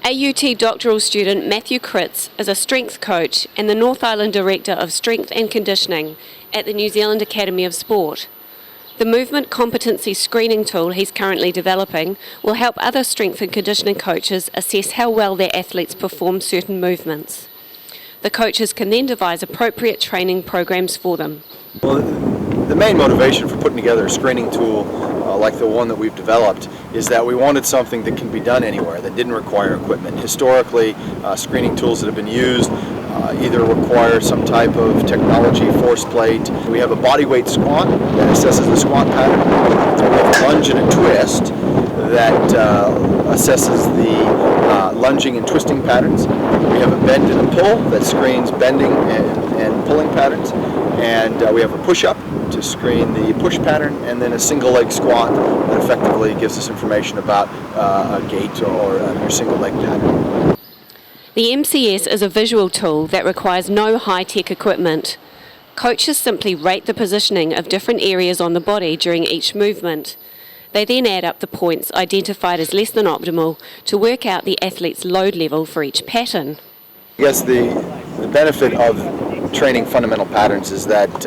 AUT doctoral student Matthew Kritz is a strength coach and the North Island Director of Strength and Conditioning at the New Zealand Academy of Sport. The Movement Competency Screening tool he's currently developing will help other strength and conditioning coaches assess how well their athletes perform certain movements. The coaches can then devise appropriate training programs for them. Well, the main motivation for putting together a screening tool like the one that we've developed is that we wanted something that can be done anywhere, that didn't require equipment. Historically, screening tools that have been used either require some type of technology, force plate. We have a body weight squat that assesses the squat pattern. We have a lunge and a twist that assesses the lunging and twisting patterns. We have a bend and a pull that screens bending and pulling patterns. And we have a push-up to screen the push pattern, and then a single leg squat that effectively gives us information about a gait or your single leg pattern. The MCS is a visual tool that requires no high-tech equipment. Coaches simply rate the positioning of different areas on the body during each movement. They then add up the points identified as less than optimal to work out the athlete's load level for each pattern. I guess the benefit of training fundamental patterns is that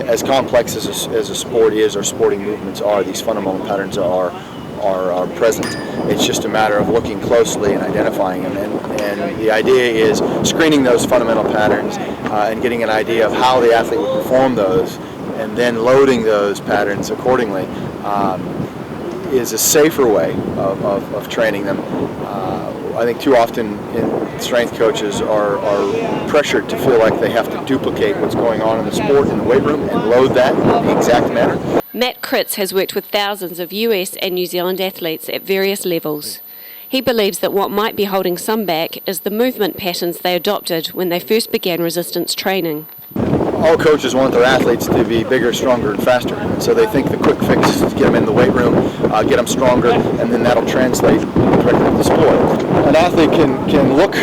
as complex as a sport is, or sporting movements are, these fundamental patterns are present. It's just a matter of looking closely and identifying them. And the idea is screening those fundamental patterns and getting an idea of how the athlete would perform those, and then loading those patterns accordingly is a safer way of training them. I think too often strength coaches are pressured to feel like they have to duplicate what's going on in the sport in the weight room and load that in the exact manner. Matt Kritz has worked with thousands of US and New Zealand athletes at various levels. He believes that what might be holding some back is the movement patterns they adopted when they first began resistance training. All coaches want their athletes to be bigger, stronger, and faster. And so they think the quick fix is to get them in the weight room, get them stronger, and then that'll translate directly to the sport. An athlete can look,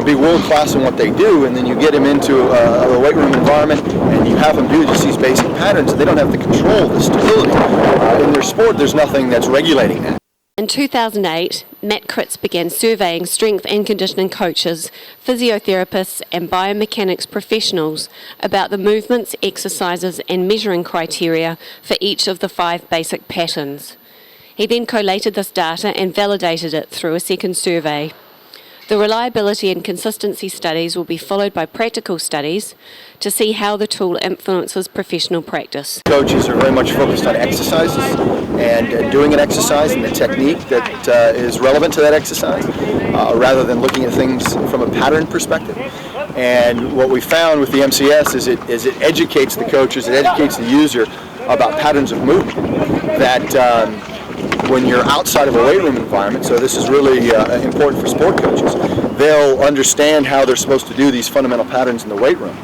be world class in what they do, and then you get him into a weight room environment, and you have them do just these basic patterns, and they don't have the control, the stability. In their sport, there's nothing that's regulating that. In 2008, Matt Kritz began surveying strength and conditioning coaches, physiotherapists and biomechanics professionals about the movements, exercises and measuring criteria for each of the 5 basic patterns. He then collated this data and validated it through a second survey. The reliability and consistency studies will be followed by practical studies to see how the tool influences professional practice. Coaches are very much focused on exercises and doing an exercise and the technique that is relevant to that exercise, rather than looking at things from a pattern perspective. And what we found with the MCS is it educates the coaches, it educates the user about patterns of movement that when you're outside of a weight room environment, so this is really important for sport coaches, they'll understand how they're supposed to do these fundamental patterns in the weight room.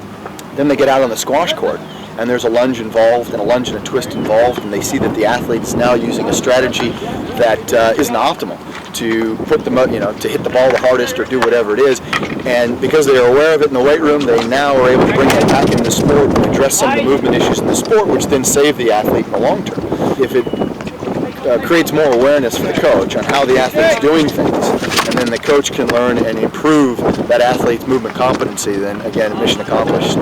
Then they get out on the squash court, and there's a lunge involved, and a lunge and a twist involved, and they see that the athlete's now using a strategy that isn't optimal to put them, to hit the ball the hardest or do whatever it is. And because they are aware of it in the weight room, they now are able to bring that back into the sport and address some of the movement issues in the sport, which then save the athlete in the long term. If it creates more awareness for the coach on how the athlete's doing things, and then the coach can learn and improve that athlete's movement competency, then again, mission accomplished.